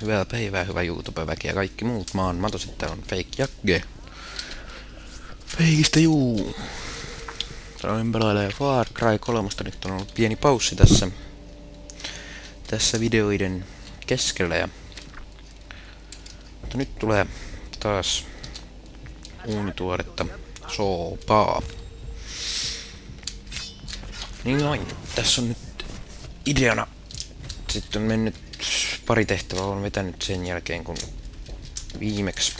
Hyvää päivää, hyvä YouTube-väki ja kaikki muut. Mä oon Mato, sitten on Fake Jagge. Feikistä juu. Täällä pelailee Far Cry 3. Nyt on ollut pieni paussi tässä videoiden keskellä. Mutta nyt tulee taas uunituoretta soopaa. Niin noin, tässä on nyt ideana. Sitten on mennyt pari tehtävää, olen vetänyt sen jälkeen kun viimeksi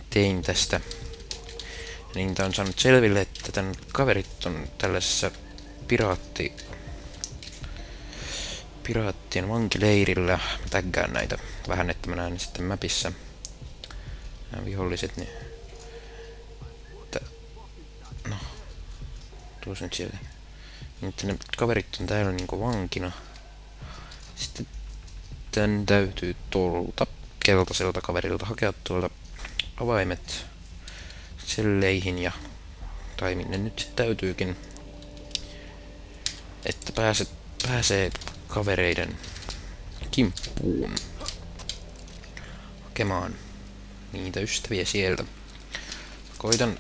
tein tästä. Niin tää on saanut selville, että tän kaverit on tällaisessa piraattien vankileirillä. Mä täggään näitä vähän, että mä näen sitten mapissa nämä viholliset. Niin no, tuossa nyt sieltä. Niin, että ne kaverit on täällä niinku vankina. Sitten tän täytyy tuolta keltaiselta kaverilta hakea tuolta avaimet selleihin ja tai minne nyt sit täytyykin, että pääsee kavereiden kimppuun hakemaan niitä ystäviä sieltä. Koitan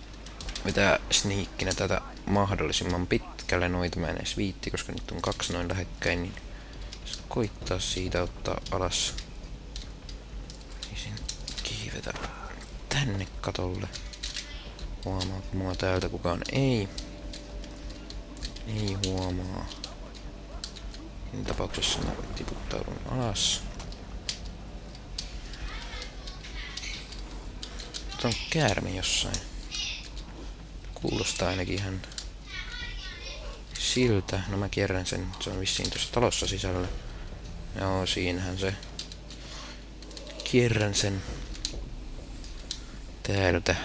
vetää sniikkinä tätä mahdollisimman pitkälle, noita mä en edes viitti, koska nyt on kaksi noin lähekkäin, niin koittaa siitä ottaa alas. Niin kiivetä tänne katolle. Huomaako mua täältä kukaan? Ei huomaa. Siinä tapauksessa mä tiputtaudun alas. Nyt on käärme jossain. Kuulostaa ainakin ihan siltä. No mä kierrän sen. Se on vissiin tuossa talossa sisällä. Joo, siinähän se. Kierrän sen täältä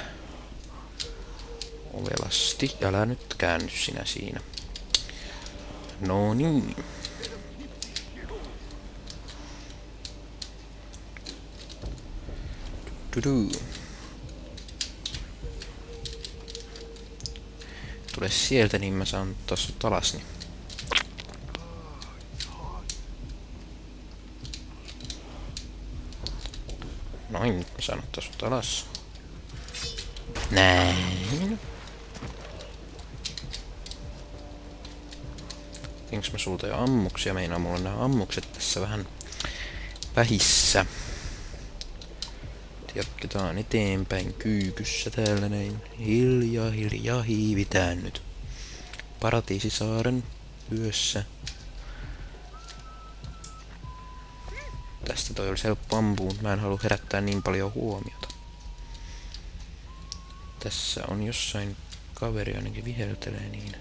ovelasti. Älä nyt käänny sinä siinä. No niin. Tule sieltä, niin mä saan tossa alas. Niin. Noin, nyt mä saan ottaa sut alas. Näin. Tinkö mä sulta jo ammuksia? Meinaa mulla on nämä ammukset tässä vähän vähissä. Jatketaan eteenpäin kyykyssä täällä näin. Hiljaa hiivitään nyt. Paratiisisaaren yössä. Tästä toi olisi helppo ampua, mä en halua herättää niin paljon huomiota. Tässä on jossain kaveri ainakin viheltelee niin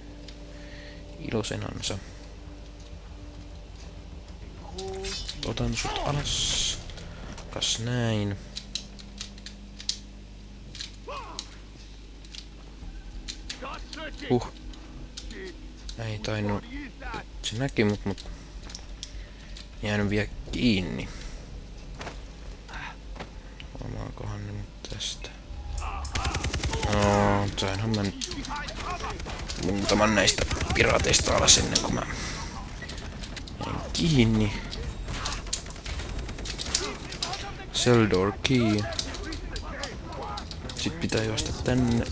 iloisenansa. Otan sut alas. Kas näin. Ei tainnut. Se näki mut jäänyt vielä kiinni. Omaakohan ne mut tästä? No, sainhan mä nyt muutaman näistä piraateista alas ennen kuin mä jäin kiinni. Cell door key. Sit pitää juosta tänne.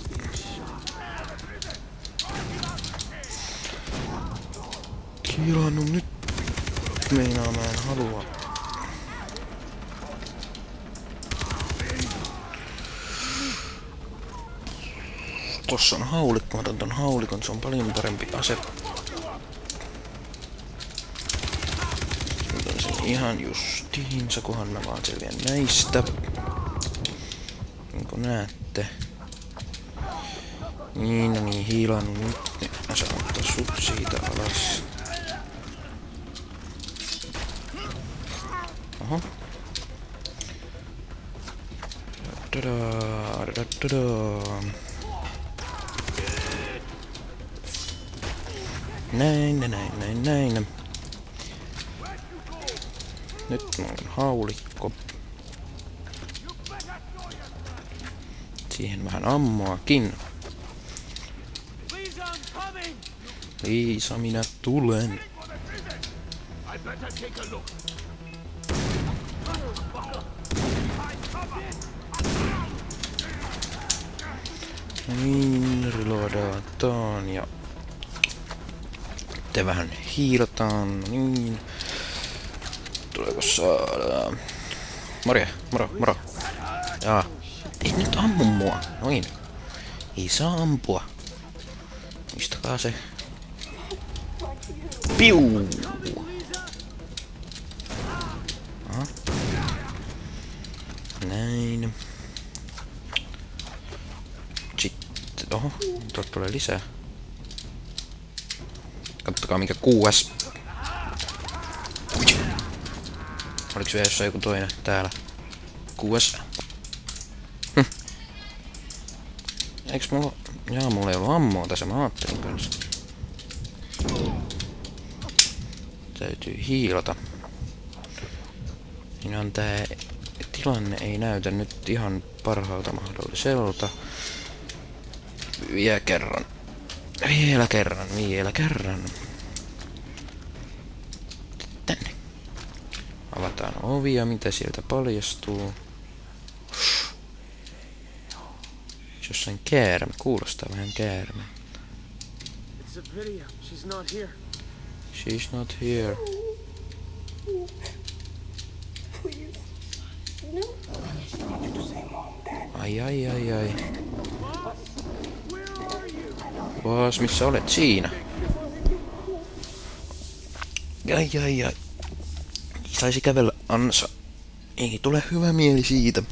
Kilannut nyt. Meinaa mä en halua. Tossa on haulikko, mä otan ton haulikon, se on paljon parempi ase. Otan sen ihan justiinsa, kunhan mä vaan selviän näistä. Niin kuin näette. Niin, no niin, hiilannut nyt. Niin, mä saan ottaa sut siitä alas. Oho. Näin. Nyt mulla on haulikko. Siihen vähän ammoakin. Liisa, minä tulen. Niin, reloadataan ja sitten vähän hiilataan. Niin. Tuleeko saada? Moro. Jaa. Ei nyt ammu mua. Noin. Ei saa ampua. Muistakaa se. Piu! Aha. Näin. Sitten, oho, tuolta tulee lisää. Katsokaa mikä QS. Oliks vielä jossain joku toinen täällä? QS. Eiks mulla... Jaa, mulla ei ollut ammoa tässä, mä ajattelin kanssa. Täytyy hiilata. Siinä on tää... Tilanne ei näytä nyt ihan parhaalta mahdolliselta. Vielä kerran. Tänne. Avataan ovia, mitä sieltä paljastuu. Jossain käärme, kuulostaa vähän käärme. She's not here. Ai. Vas, missä olet? Siinä. Ai. Saisi kävellä ansa. Ei tule hyvä mieli siitä.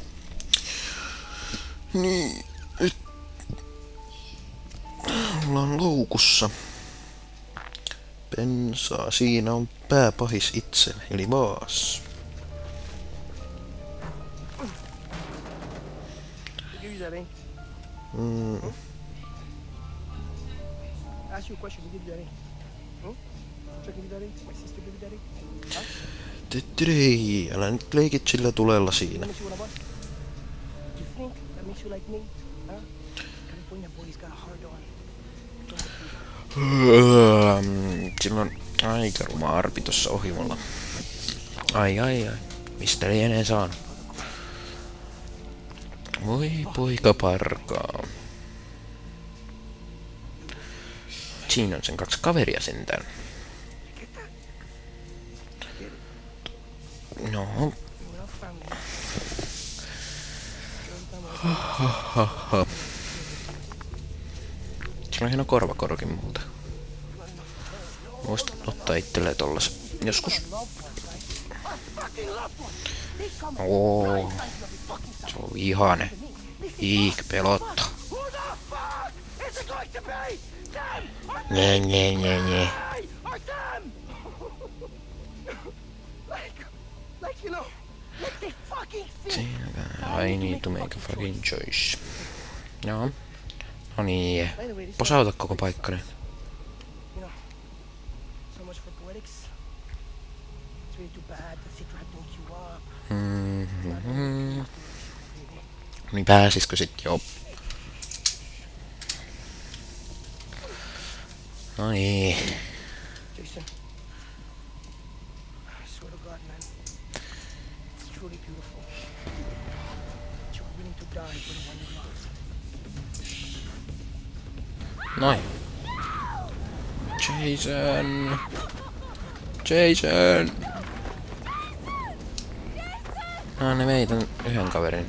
Niin. Nyt. Ollaan loukussa. Pensaa. Siinä on pääpahis itse, eli Vaas. Tyttyrei, älä nyt leikit sillä tulella siinä. Sillä on aika ruma arpi tossa ohimolla. Ai. Mistä lienee saanut? Voi poika parkaa. Siinä on sen 2 kaveria sentään. No. Sillä on hieno korvakorkin multa. Voisit ottaa itselleen tollas joskus. Oo. Se on vihane. Iik pelottaa. Nee. I need to make a fucking choice. Joo. No niin. Posauta koko paikka nyt. Niin pääsiskö sit joo? No niin. Noin. Jason! Ne vei tän yhden kaverin.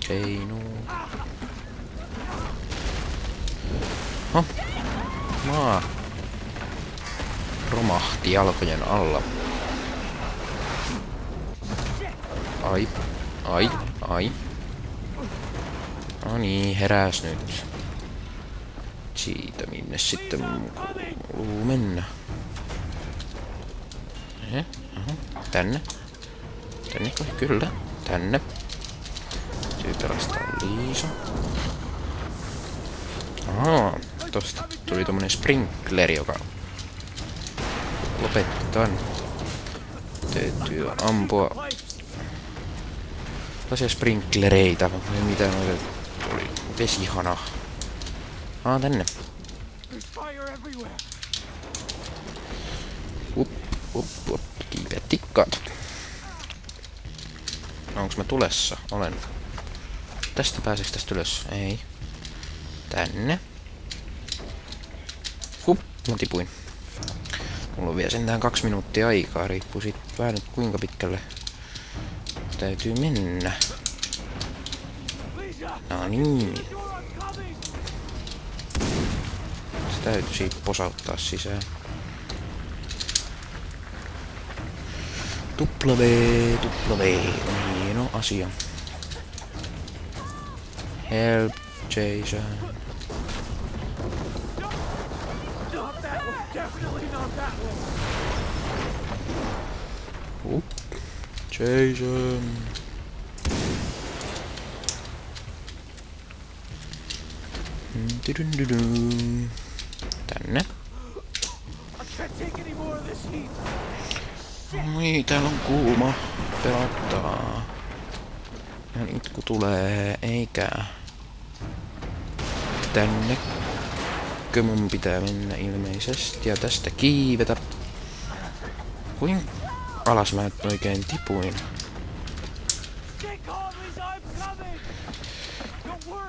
Keinu. Maa romahti jalkojen alla. Ai. No niin, heräs nyt. Siitä minne sitten kuuluu mennä. Tänne. Tännekö? Kyllä. Tänne. Täytyy pelastaa Liisa. Ahaa. Tosta tuli tommonen sprinkleri, joka lopettaa. Täytyy ampua tällaisia sprinklereita. Mitä noita tuli? Vesihana. Tänne. Up. Kiipeä tikkaat. Onks mä tulessa? Olen. Tästä pääseks tästä ylös? Ei. Tänne. Hup, mä tipuin. Mulla on vielä sentään 2 minuuttia aikaa, riippuu siitä vähän nyt kuinka pitkälle täytyy mennä. No niin. Se täytyy siitä posauttaa sisään. Tupla V on hieno asia. Help, Jason. Jason. Tänne. Oi, täällä on kuuma. Pelottaa. Ihan itku tulee, eikä. Tännekö mun pitää mennä ilmeisesti ja tästä kiivetä. Kuin alas mä nyt oikein tipuin.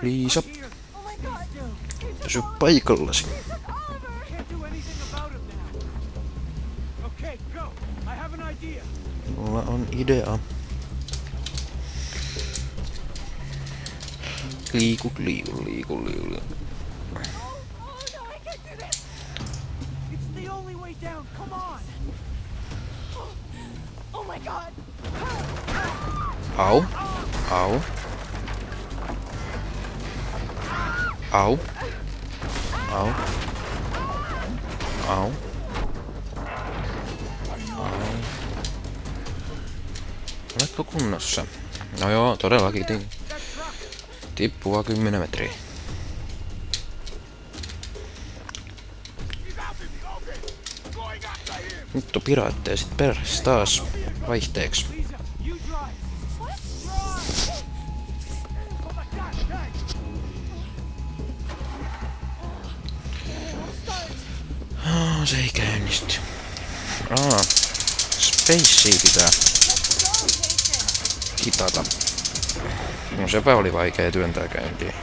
Liisa. Pysy paikallasi. Mulla on idea. Liiku. Au. Au. Au. Au. Au. Oletko kunnossa? No joo, todellakin. Tippua 10 metriä. Nyt on piraatteja sit perässä taas vaihteeksi. Se ei käynnisty. Spacea pitää hitata. No sepä oli vaikea työntää käyntiin.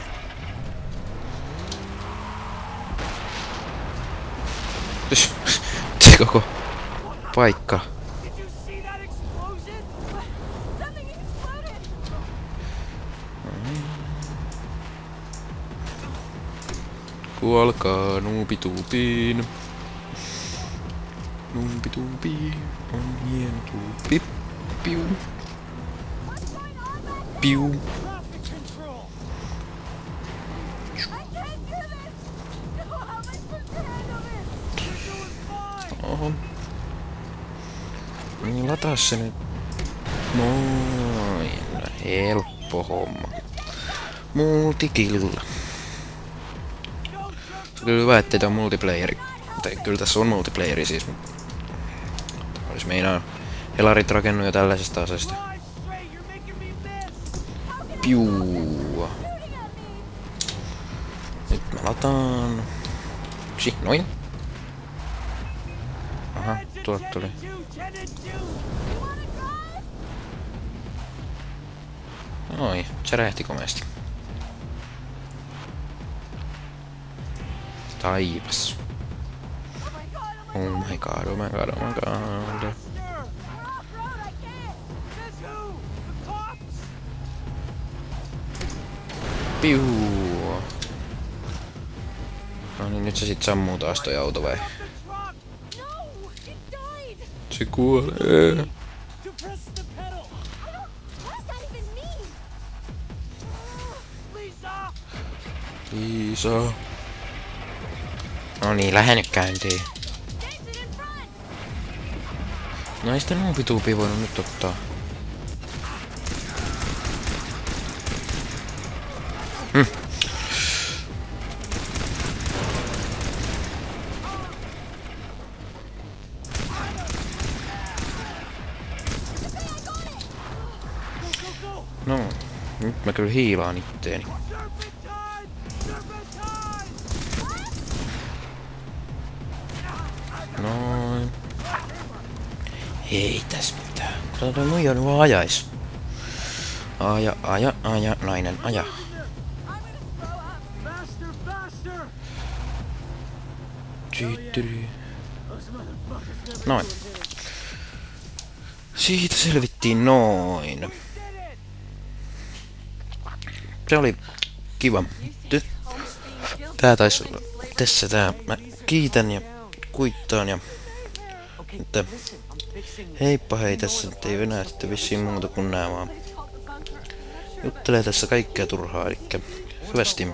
Se koko paikka. Kuolkaa nuupituupiin. Nuupituupi on hieno tuupi. Piu. Piu. Oho. Niin lataa se nyt. Noin. Helppo homma. Multikilla. Se on kyllä hyvä, ettei tää on multiplayeri. Tai kyllä tässä on multiplayeri siis. Olis meinaa helarit rakennut jo tällaisesta aseesta. Piu. Nyt mä lataan. Noin. Aha, tuolta tuli. Oi, se räjähti komeasti. Taivas. Oh my god. Piu. No niin, nyt se sit sammuu taas toi auto vai? Se kuolee. Liisa. No niin, lähde nyt käyntiin. No ei sitä nuupituupia voinut nyt ottaa. No, nyt mä kyllä hiilaan itteeni. Noin. Ei tässä mitään. Kato toi muija nyt vaan ajais. Aja, nainen, aja. Noin. Siitä selvittiin noin. Se oli kiva. Tää taisi olla tässä tää. Mä kiitän ja kuittaan ja... Että heippa hei, tässä nyt ei enää sitten vissiin muuta kuin nää vaan. Juttelee tässä kaikkea turhaa, elikkä hyvästi.